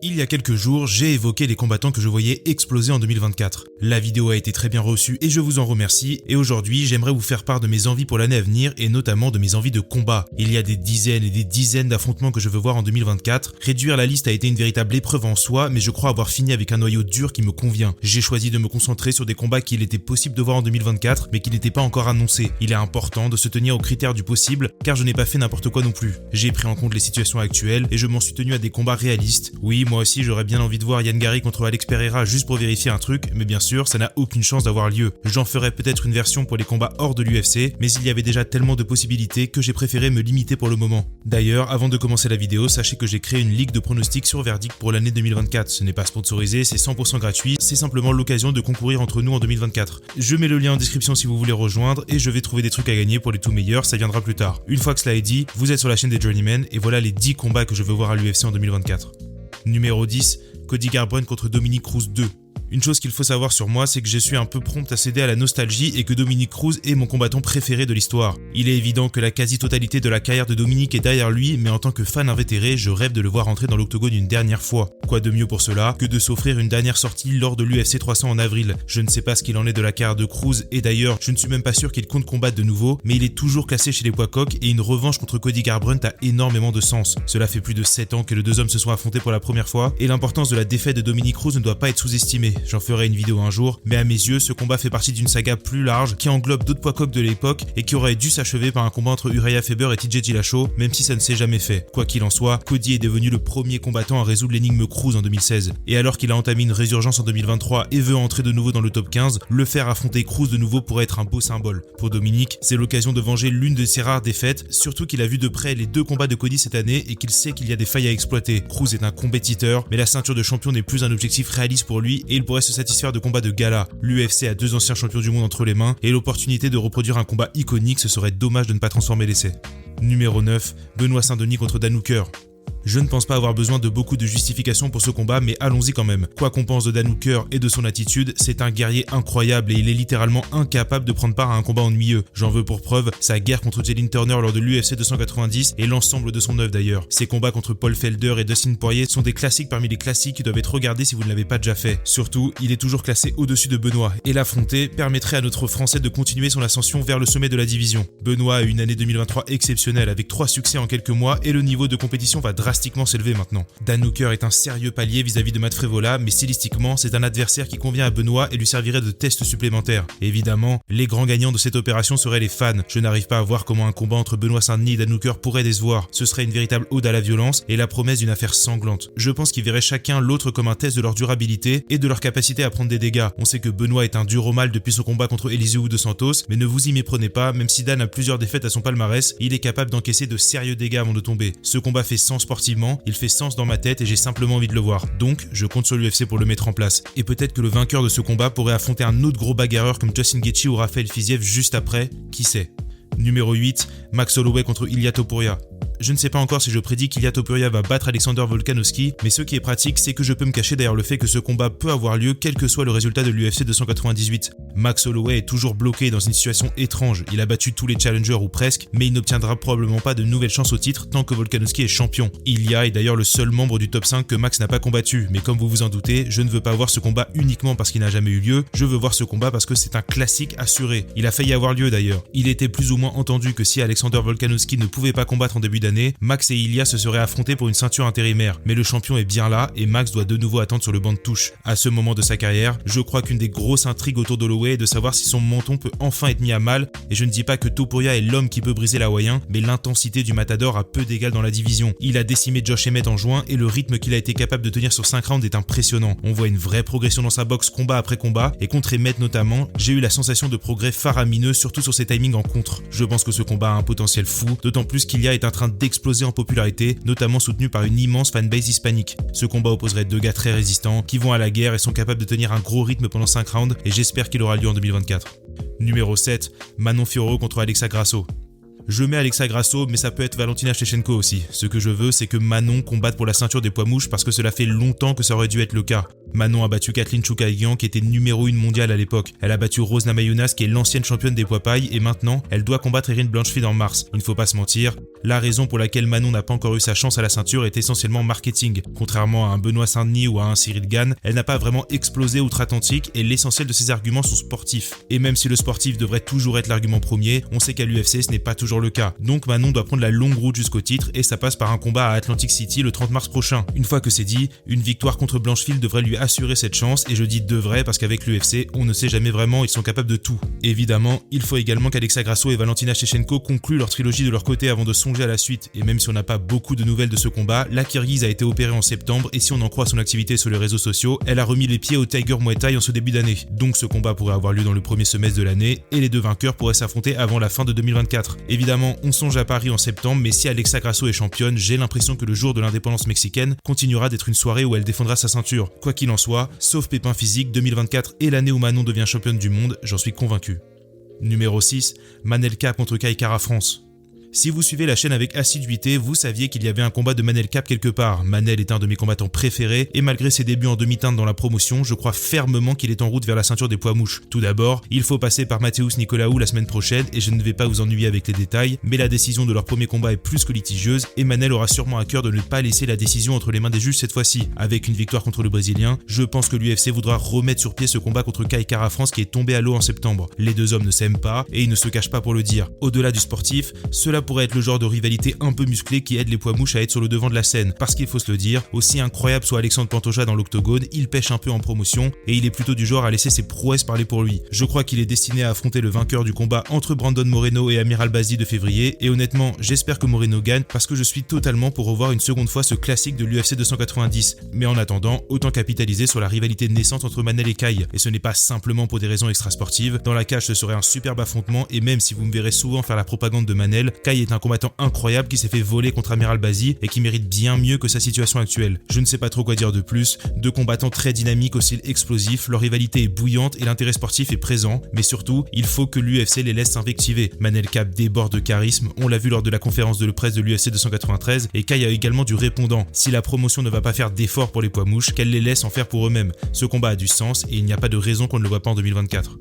Il y a quelques jours, j'ai évoqué les combattants que je voyais exploser en 2024. La vidéo a été très bien reçue et je vous en remercie, et aujourd'hui j'aimerais vous faire part de mes envies pour l'année à venir et notamment de mes envies de combat. Il y a des dizaines et des dizaines d'affrontements que je veux voir en 2024. Réduire la liste a été une véritable épreuve en soi, mais je crois avoir fini avec un noyau dur qui me convient. J'ai choisi de me concentrer sur des combats qu'il était possible de voir en 2024, mais qui n'étaient pas encore annoncés. Il est important de se tenir aux critères du possible, car je n'ai pas fait n'importe quoi non plus. J'ai pris en compte les situations actuelles et je m'en suis tenu à des combats réalistes. Oui, moi aussi j'aurais bien envie de voir Yann Gary contre Alex Pereira juste pour vérifier un truc, mais bien sûr ça n'a aucune chance d'avoir lieu. J'en ferai peut-être une version pour les combats hors de l'UFC, mais il y avait déjà tellement de possibilités que j'ai préféré me limiter pour le moment. D'ailleurs, avant de commencer la vidéo, sachez que j'ai créé une ligue de pronostics sur verdict pour l'année 2024. Ce n'est pas sponsorisé, c'est 100% gratuit, c'est simplement l'occasion de concourir entre nous en 2024. Je mets le lien en description si vous voulez rejoindre et je vais trouver des trucs à gagner pour les tout meilleurs, ça viendra plus tard. Une fois que cela est dit, vous êtes sur la chaîne des Journeymen et voilà les 10 combats que je veux voir à l'UFC en 2024. Numéro 10, Cody Garbrandt contre Dominick Cruz 2. Une chose qu'il faut savoir sur moi, c'est que je suis un peu prompt à céder à la nostalgie et que Dominick Cruz est mon combattant préféré de l'histoire. Il est évident que la quasi-totalité de la carrière de Dominick est derrière lui, mais en tant que fan invétéré, je rêve de le voir entrer dans l'octogone une dernière fois. Quoi de mieux pour cela que de s'offrir une dernière sortie lors de l'UFC 300 en avril. Je ne sais pas ce qu'il en est de la carrière de Cruz et d'ailleurs, je ne suis même pas sûr qu'il compte combattre de nouveau, mais il est toujours classé chez les poids coqs et une revanche contre Cody Garbrandt a énormément de sens. Cela fait plus de 7 ans que les deux hommes se sont affrontés pour la première fois et l'importance de la défaite de Dominick Cruz ne doit pas être sous-estimée. J'en ferai une vidéo un jour, mais à mes yeux, ce combat fait partie d'une saga plus large qui englobe d'autres poids coqs de l'époque et qui aurait dû s'achever par un combat entre Uriah Faber et TJ Dillashaw, même si ça ne s'est jamais fait. Quoi qu'il en soit, Cody est devenu le premier combattant à résoudre l'énigme Cruz en 2016. Et alors qu'il a entamé une résurgence en 2023 et veut entrer de nouveau dans le top 15, le faire affronter Cruz de nouveau pourrait être un beau symbole. Pour Dominick, c'est l'occasion de venger l'une de ses rares défaites, surtout qu'il a vu de près les 2 combats de Cody cette année et qu'il sait qu'il y a des failles à exploiter. Cruz est un compétiteur, mais la ceinture de champion n'est plus un objectif réaliste pour lui et il pourrait se satisfaire de combats de gala. L'UFC a 2 anciens champions du monde entre les mains et l'opportunité de reproduire un combat iconique, ce serait dommage de ne pas transformer l'essai. Numéro 9, Benoît Saint-Denis contre Dan Hooker. Je ne pense pas avoir besoin de beaucoup de justifications pour ce combat, mais allons-y quand même. Quoi qu'on pense de Dan Hooker et de son attitude, c'est un guerrier incroyable et il est littéralement incapable de prendre part à un combat ennuyeux. J'en veux pour preuve sa guerre contre Jalin Turner lors de l'UFC 290 et l'ensemble de son œuvre d'ailleurs. Ses combats contre Paul Felder et Dustin Poirier sont des classiques parmi les classiques qui doivent être regardés si vous ne l'avez pas déjà fait. Surtout, il est toujours classé au-dessus de Benoît et l'affronter permettrait à notre Français de continuer son ascension vers le sommet de la division. Benoît a eu une année 2023 exceptionnelle avec 3 succès en quelques mois et le niveau de compétition va drastiquement s'élever maintenant. Dan Hooker est un sérieux palier vis-à-vis de Matt Frevola, mais stylistiquement, c'est un adversaire qui convient à Benoît et lui servirait de test supplémentaire. Évidemment, les grands gagnants de cette opération seraient les fans. Je n'arrive pas à voir comment un combat entre Benoît Saint-Denis et Dan Hooker pourrait décevoir. Ce serait une véritable ode à la violence et la promesse d'une affaire sanglante. Je pense qu'ils verraient chacun l'autre comme un test de leur durabilité et de leur capacité à prendre des dégâts. On sait que Benoît est un dur au mal depuis son combat contre Eliseu dos Santos, mais ne vous y méprenez pas, même si Dan a plusieurs défaites à son palmarès, il est capable d'encaisser de sérieux dégâts avant de tomber. Ce combat fait sens sportivement, il fait sens dans ma tête et j'ai simplement envie de le voir. Donc, je compte sur l'UFC pour le mettre en place. Et peut-être que le vainqueur de ce combat pourrait affronter un autre gros bagarreur comme Justin Gaethje ou Rafael Fiziev juste après, qui sait. Numéro 8, Max Holloway contre Ilia Topuria. Je ne sais pas encore si je prédis qu'Ilia Topuria va battre Alexander Volkanovski, mais ce qui est pratique, c'est que je peux me cacher derrière le fait que ce combat peut avoir lieu quel que soit le résultat de l'UFC 298. Max Holloway est toujours bloqué dans une situation étrange, il a battu tous les challengers ou presque, mais il n'obtiendra probablement pas de nouvelles chances au titre tant que Volkanovski est champion. Ilia est d'ailleurs le seul membre du top 5 que Max n'a pas combattu, mais comme vous vous en doutez, je ne veux pas voir ce combat uniquement parce qu'il n'a jamais eu lieu, je veux voir ce combat parce que c'est un classique assuré. Il a failli avoir lieu d'ailleurs. Il était plus ou moins entendu que si Alexander Volkanovski ne pouvait pas combattre en début d'année, Max et Ilia se seraient affrontés pour une ceinture intérimaire, mais le champion est bien là et Max doit de nouveau attendre sur le banc de touche. À ce moment de sa carrière, je crois qu'une des grosses intrigues autour d'Holloway est de savoir si son menton peut enfin être mis à mal, et je ne dis pas que Topuria est l'homme qui peut briser l'Hawaïen, mais l'intensité du Matador a peu d'égal dans la division. Il a décimé Josh Emmett en juin et le rythme qu'il a été capable de tenir sur 5 rounds est impressionnant. On voit une vraie progression dans sa boxe combat après combat, et contre Emmett notamment, j'ai eu la sensation de progrès faramineux, surtout sur ses timings en contre. Je pense que ce combat a un potentiel fou, d'autant plus qu'Ilia est en train d'exploser en popularité, notamment soutenu par une immense fanbase hispanique. Ce combat opposerait 2 gars très résistants, qui vont à la guerre et sont capables de tenir un gros rythme pendant 5 rounds, et j'espère qu'il aura lieu en 2024. Numéro 7, Manon Fiorot contre Alexa Grasso. Je mets Alexa Grasso, mais ça peut être Valentina Shevchenko aussi. Ce que je veux, c'est que Manon combatte pour la ceinture des poids mouches parce que cela fait longtemps que ça aurait dû être le cas. Manon a battu Kathleen Chookagian qui était numéro 1 mondiale à l'époque. Elle a battu Rose Namajunas qui est l'ancienne championne des poids pailles et maintenant elle doit combattre Erin Blanchfield en mars. Il ne faut pas se mentir, la raison pour laquelle Manon n'a pas encore eu sa chance à la ceinture est essentiellement marketing. Contrairement à un Benoît Saint-Denis ou à un Cyril Gane, elle n'a pas vraiment explosé outre-Atlantique et l'essentiel de ses arguments sont sportifs. Et même si le sportif devrait toujours être l'argument premier, on sait qu'à l'UFC ce n'est pas toujours le cas. Donc Manon doit prendre la longue route jusqu'au titre et ça passe par un combat à Atlantic City le 30 mars prochain. Une fois que c'est dit, une victoire contre Blanchfield devrait lui assurer cette chance et je dis devrait parce qu'avec l'UFC, on ne sait jamais vraiment, ils sont capables de tout. Évidemment, il faut également qu'Alexa Grasso et Valentina Shevchenko concluent leur trilogie de leur côté avant de songer à la suite. Et même si on n'a pas beaucoup de nouvelles de ce combat, la Kirghize a été opérée en septembre et si on en croit son activité sur les réseaux sociaux, elle a remis les pieds au Tiger Muay Thai en ce début d'année. Donc ce combat pourrait avoir lieu dans le premier semestre de l'année et les deux vainqueurs pourraient s'affronter avant la fin de 2024. Évidemment, on songe à Paris en septembre, mais si Alexa Grasso est championne, j'ai l'impression que le jour de l'indépendance mexicaine continuera d'être une soirée où elle défendra sa ceinture. Quoi qu'il en soit, sauf pépin physique, 2024 est l'année où Manon devient championne du monde, j'en suis convaincu. Numéro 6, Manel Kape contre Kai Kara France. Si vous suivez la chaîne avec assiduité, vous saviez qu'il y avait un combat de Manel Kape quelque part. Manel est un de mes combattants préférés et malgré ses débuts en demi-teinte dans la promotion, je crois fermement qu'il est en route vers la ceinture des poids mouches. Tout d'abord, il faut passer par Mateusz Nicolaou la semaine prochaine et je ne vais pas vous ennuyer avec les détails, mais la décision de leur premier combat est plus que litigieuse et Manel aura sûrement à cœur de ne pas laisser la décision entre les mains des juges cette fois-ci. Avec une victoire contre le Brésilien, je pense que l'UFC voudra remettre sur pied ce combat contre Kai Kara France qui est tombé à l'eau en septembre. Les deux hommes ne s'aiment pas et ils ne se cachent pas pour le dire. Au-delà du sportif, cela pourrait être le genre de rivalité un peu musclée qui aide les poids mouches à être sur le devant de la scène. Parce qu'il faut se le dire, aussi incroyable soit Alexandre Pantoja dans l'octogone, il pêche un peu en promotion et il est plutôt du genre à laisser ses prouesses parler pour lui. Je crois qu'il est destiné à affronter le vainqueur du combat entre Brandon Moreno et Amir Albazi de février et honnêtement, j'espère que Moreno gagne parce que je suis totalement pour revoir une seconde fois ce classique de l'UFC 290. Mais en attendant, autant capitaliser sur la rivalité naissante entre Manel et Kai. Et ce n'est pas simplement pour des raisons extrasportives. Dans la cage, ce serait un superbe affrontement et même si vous me verrez souvent faire la propagande de Manel, Kai est un combattant incroyable qui s'est fait voler contre Amir Albazi et qui mérite bien mieux que sa situation actuelle. Je ne sais pas trop quoi dire de plus, deux combattants très dynamiques au style explosif, leur rivalité est bouillante et l'intérêt sportif est présent, mais surtout, il faut que l'UFC les laisse s'invectiver. Manel Kape déborde de charisme, on l'a vu lors de la conférence de presse de l'UFC 293 et Kai a également du répondant. Si la promotion ne va pas faire d'efforts pour les poids mouches, qu'elle les laisse en faire pour eux-mêmes. Ce combat a du sens et il n'y a pas de raison qu'on ne le voit pas en 2024.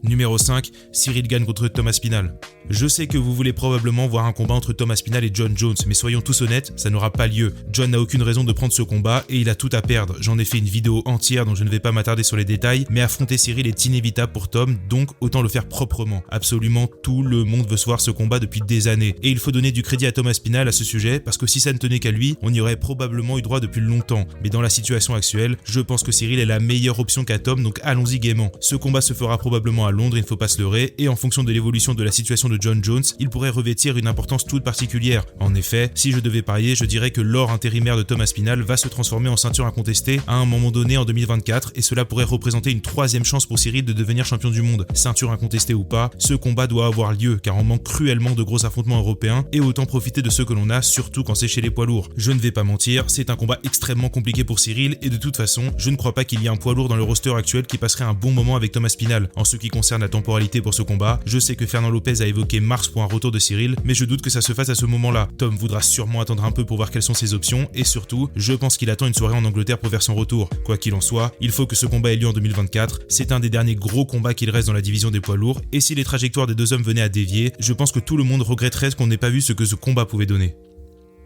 Numéro 5, Cyril Gane contre Thomas Spinal. Je sais que vous voulez probablement voir un combat entre Thomas Spinal et John Jones, mais soyons tous honnêtes, ça n'aura pas lieu. John n'a aucune raison de prendre ce combat et il a tout à perdre. J'en ai fait une vidéo entière dont je ne vais pas m'attarder sur les détails, mais affronter Cyril est inévitable pour Tom, donc autant le faire proprement. Absolument tout le monde veut se voir ce combat depuis des années. Et il faut donner du crédit à Thomas Spinal à ce sujet, parce que si ça ne tenait qu'à lui, on y aurait probablement eu droit depuis longtemps. Mais dans la situation actuelle, je pense que Cyril est la meilleure option qu'à Tom, donc allons-y gaiement. Ce combat se fera probablement à Londres, il ne faut pas se leurrer, et en fonction de l'évolution de la situation de John Jones, il pourrait revêtir une importance toute particulière. En effet, si je devais parier, je dirais que l'or intérimaire de Thomas Spinal va se transformer en ceinture incontestée à un moment donné en 2024, et cela pourrait représenter une troisième chance pour Cyril de devenir champion du monde. Ceinture incontestée ou pas, ce combat doit avoir lieu, car on manque cruellement de gros affrontements européens, et autant profiter de ceux que l'on a, surtout quand c'est chez les poids lourds. Je ne vais pas mentir, c'est un combat extrêmement compliqué pour Cyril, et de toute façon, je ne crois pas qu'il y ait un poids lourd dans le roster actuel qui passerait un bon moment avec Thomas Spinal. En ce qui concerne la temporalité pour ce combat, je sais que Fernand Lopez a évoqué mars pour un retour de Cyril, mais je doute que ça se fasse à ce moment-là. Tom voudra sûrement attendre un peu pour voir quelles sont ses options, et surtout, je pense qu'il attend une soirée en Angleterre pour faire son retour. Quoi qu'il en soit, il faut que ce combat ait lieu en 2024, c'est un des derniers gros combats qu'il reste dans la division des poids lourds, et si les trajectoires des deux hommes venaient à dévier, je pense que tout le monde regretterait qu'on n'ait pas vu ce que ce combat pouvait donner.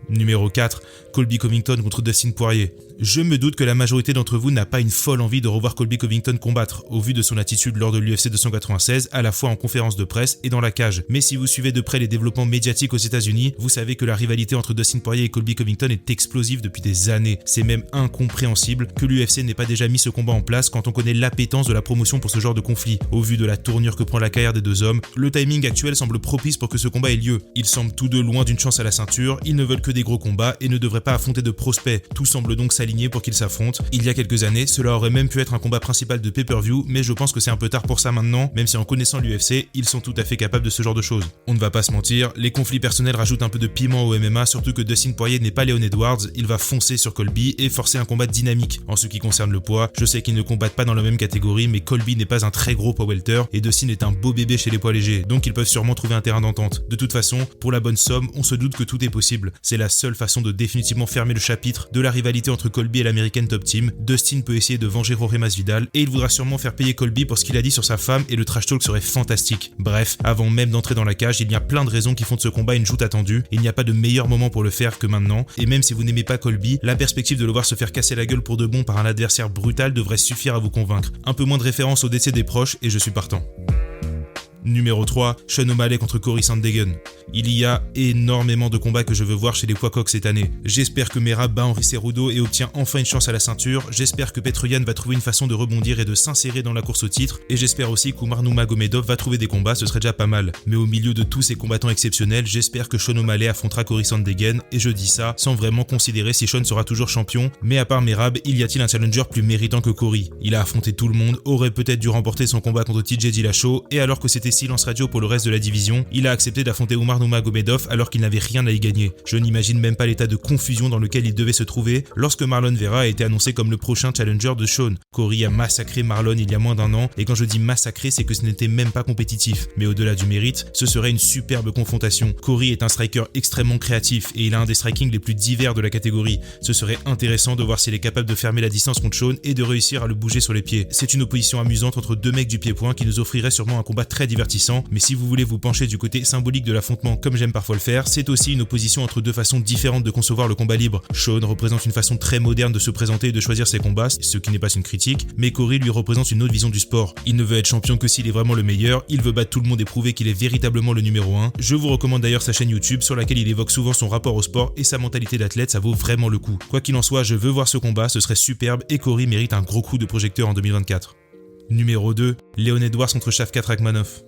Numéro 4, Colby Covington contre Dustin Poirier. Je me doute que la majorité d'entre vous n'a pas une folle envie de revoir Colby Covington combattre, au vu de son attitude lors de l'UFC 296, à la fois en conférence de presse et dans la cage. Mais si vous suivez de près les développements médiatiques aux États-Unis, vous savez que la rivalité entre Dustin Poirier et Colby Covington est explosive depuis des années. C'est même incompréhensible que l'UFC n'ait pas déjà mis ce combat en place quand on connaît l'appétence de la promotion pour ce genre de conflit. Au vu de la tournure que prend la carrière des deux hommes, le timing actuel semble propice pour que ce combat ait lieu. Ils semblent tous deux loin d'une chance à la ceinture, ils ne veulent que des gros combats et ne devraient pas affronter de prospects. Tout semble donc s'aligner pour qu'ils s'affrontent. Il y a quelques années, cela aurait même pu être un combat principal de pay-per-view, mais je pense que c'est un peu tard pour ça maintenant, même si en connaissant l'UFC, ils sont tout à fait capables de ce genre de choses. On ne va pas se mentir, les conflits personnels rajoutent un peu de piment au MMA, surtout que Dustin Poirier n'est pas Leon Edwards, il va foncer sur Colby et forcer un combat dynamique. En ce qui concerne le poids, je sais qu'ils ne combattent pas dans la même catégorie, mais Colby n'est pas un très gros poids welter et Dustin est un beau bébé chez les poids légers, donc ils peuvent sûrement trouver un terrain d'entente. De toute façon, pour la bonne somme, on se doute que tout est possible. C'est la seule façon de définitivement fermer le chapitre de la rivalité entre Colby et l'American Top Team. Dustin peut essayer de venger Jorge Masvidal et il voudra sûrement faire payer Colby pour ce qu'il a dit sur sa femme et le trash talk serait fantastique. Bref, avant même d'entrer dans la cage, il y a plein de raisons qui font de ce combat une joute attendue. Il n'y a pas de meilleur moment pour le faire que maintenant, et même si vous n'aimez pas Colby, la perspective de le voir se faire casser la gueule pour de bon par un adversaire brutal devrait suffire à vous convaincre. Un peu moins de référence au décès des proches et je suis partant. Numéro 3, Sean O'Malley contre Cory Sandhagen. Il y a énormément de combats que je veux voir chez les poids coqs cette année. J'espère que Merab bat Henry Cejudo et obtient enfin une chance à la ceinture. J'espère que Petr Yan va trouver une façon de rebondir et de s'insérer dans la course au titre. Et j'espère aussi qu'Umar Nurmagomedov va trouver des combats, ce serait déjà pas mal. Mais au milieu de tous ces combattants exceptionnels, j'espère que Sean O'Malley affrontera Cory Sandhagen. Et je dis ça sans vraiment considérer si Sean sera toujours champion. Mais à part Merab, y a-t-il un challenger plus méritant que Cory? Il a affronté tout le monde, aurait peut-être dû remporter son combat contre TJ Dillashaw. Et alors que c'était silence radio pour le reste de la division, il a accepté d'affronter Umar Nurmagomedov alors qu'il n'avait rien à y gagner. Je n'imagine même pas l'état de confusion dans lequel il devait se trouver lorsque Marlon Vera a été annoncé comme le prochain challenger de Sean. Cory a massacré Marlon il y a moins d'un an, et quand je dis massacré, c'est que ce n'était même pas compétitif. Mais au-delà du mérite, ce serait une superbe confrontation. Cory est un striker extrêmement créatif et il a un des strikings les plus divers de la catégorie. Ce serait intéressant de voir s'il est capable de fermer la distance contre Sean et de réussir à le bouger sur les pieds. C'est une opposition amusante entre deux mecs du pied-point qui nous offrirait sûrement un combat très divertissant, mais si vous voulez vous pencher du côté symbolique de l'affrontement comme j'aime parfois le faire, c'est aussi une opposition entre deux façons différentes de concevoir le combat libre. Sean représente une façon très moderne de se présenter et de choisir ses combats, ce qui n'est pas une critique, mais Cory lui représente une autre vision du sport. Il ne veut être champion que s'il est vraiment le meilleur, il veut battre tout le monde et prouver qu'il est véritablement le numéro 1. Je vous recommande d'ailleurs sa chaîne YouTube sur laquelle il évoque souvent son rapport au sport et sa mentalité d'athlète, ça vaut vraiment le coup. Quoi qu'il en soit, je veux voir ce combat, ce serait superbe et Cory mérite un gros coup de projecteur en 2024. Numéro 2, Leon Edwards contre Shavkat Rakhmonov.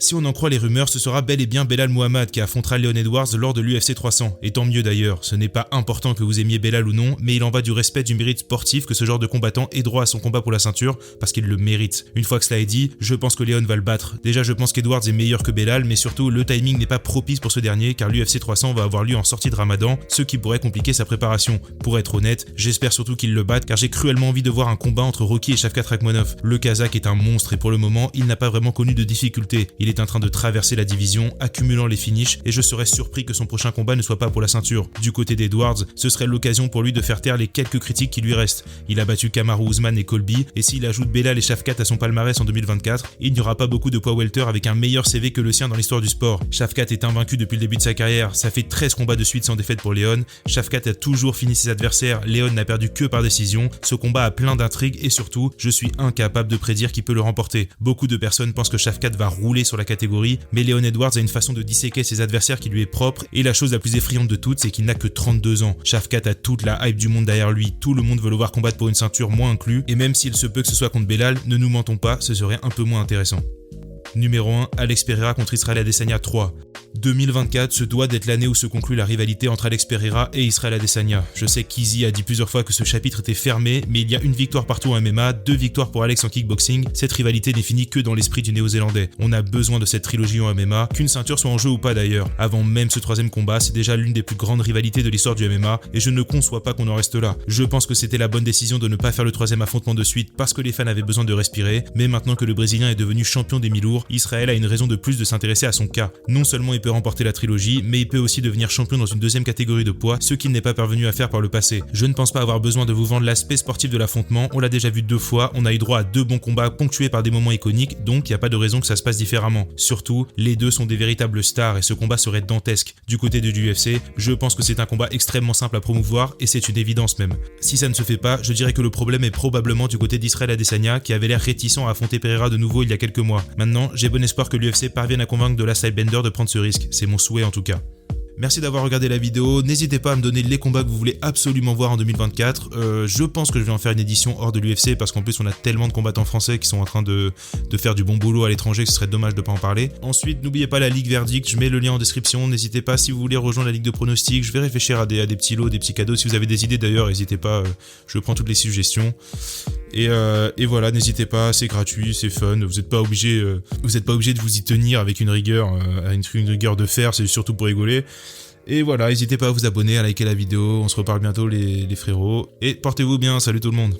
Si on en croit les rumeurs, ce sera bel et bien Belal Muhammad qui affrontera Leon Edwards lors de l'UFC 300. Et tant mieux d'ailleurs, ce n'est pas important que vous aimiez Belal ou non, mais il en va du respect du mérite sportif que ce genre de combattant ait droit à son combat pour la ceinture, parce qu'il le mérite. Une fois que cela est dit, je pense que Leon va le battre. Déjà je pense qu'Edwards est meilleur que Belal, mais surtout le timing n'est pas propice pour ce dernier, car l'UFC 300 va avoir lieu en sortie de Ramadan, ce qui pourrait compliquer sa préparation. Pour être honnête, j'espère surtout qu'il le batte, car j'ai cruellement envie de voir un combat entre Rocky et Shavkat Rakhmonov. Le Kazakh est un monstre et pour le moment, il n'a pas vraiment connu de difficultés. Il est en train de traverser la division, accumulant les finishes, et je serais surpris que son prochain combat ne soit pas pour la ceinture. Du côté d'Edwards, ce serait l'occasion pour lui de faire taire les quelques critiques qui lui restent. Il a battu Kamaru Usman et Colby, et s'il ajoute Belal et Shavkat à son palmarès en 2024, il n'y aura pas beaucoup de poids welter avec un meilleur CV que le sien dans l'histoire du sport. Shavkat est invaincu depuis le début de sa carrière, ça fait 13 combats de suite sans défaite pour Leon. Shavkat a toujours fini ses adversaires, Leon n'a perdu que par décision. Ce combat a plein d'intrigues et surtout, je suis incapable de prédire qui peut le remporter. Beaucoup de personnes pensent que Shavkat va rouler sur la catégorie, mais Leon Edwards a une façon de disséquer ses adversaires qui lui est propre, et la chose la plus effrayante de toutes, c'est qu'il n'a que 32 ans. Shavkat a toute la hype du monde derrière lui, tout le monde veut le voir combattre pour une ceinture, moi inclus, et même s'il se peut que ce soit contre Belal, ne nous mentons pas, ce serait un peu moins intéressant. Numéro 1, Alex Pereira contre Israel Adesanya 3. 2024 se doit d'être l'année où se conclut la rivalité entre Alex Pereira et Israel Adesanya. Je sais qu'Izzy a dit plusieurs fois que ce chapitre était fermé, mais il y a une victoire partout en MMA, 2 victoires pour Alex en kickboxing. Cette rivalité n'est finie que dans l'esprit du néo-zélandais. On a besoin de cette trilogie en MMA, qu'une ceinture soit en jeu ou pas d'ailleurs. Avant même ce troisième combat, c'est déjà l'une des plus grandes rivalités de l'histoire du MMA, et je ne conçois pas qu'on en reste là. Je pense que c'était la bonne décision de ne pas faire le troisième affrontement de suite parce que les fans avaient besoin de respirer, mais maintenant que le Brésilien est devenu champion des mi-lourds, Israël a une raison de plus de s'intéresser à son cas. Non seulement il peut remporter la trilogie, mais il peut aussi devenir champion dans une deuxième catégorie de poids, ce qu'il n'est pas parvenu à faire par le passé. Je ne pense pas avoir besoin de vous vendre l'aspect sportif de l'affrontement, on l'a déjà vu 2 fois, on a eu droit à 2 bons combats ponctués par des moments iconiques, donc il n'y a pas de raison que ça se passe différemment. Surtout, les deux sont des véritables stars et ce combat serait dantesque. Du côté de l'UFC, je pense que c'est un combat extrêmement simple à promouvoir et c'est une évidence même. Si ça ne se fait pas, je dirais que le problème est probablement du côté d'Israel Adesanya qui avait l'air réticent à affronter Pereira de nouveau il y a quelques mois. Maintenant, j'ai bon espoir que l'UFC parvienne à convaincre de la Stylebender de prendre ce risque, c'est mon souhait en tout cas. Merci d'avoir regardé la vidéo, n'hésitez pas à me donner les combats que vous voulez absolument voir en 2024. Je pense que je vais en faire une édition hors de l'UFC parce qu'en plus on a tellement de combattants français qui sont en train de faire du bon boulot à l'étranger que ce serait dommage de ne pas en parler. Ensuite, n'oubliez pas la Ligue Verdict, je mets le lien en description, n'hésitez pas si vous voulez rejoindre la Ligue de pronostics, je vais réfléchir à des petits lots, des petits cadeaux. Si vous avez des idées d'ailleurs, n'hésitez pas, je prends toutes les suggestions. Et voilà, n'hésitez pas, c'est gratuit, c'est fun, vous n'êtes pas obligé de vous y tenir avec une rigueur, une rigueur de fer, c'est surtout pour rigoler. Et voilà, n'hésitez pas à vous abonner, à liker la vidéo, on se reparle bientôt les frérots, et portez-vous bien, salut tout le monde.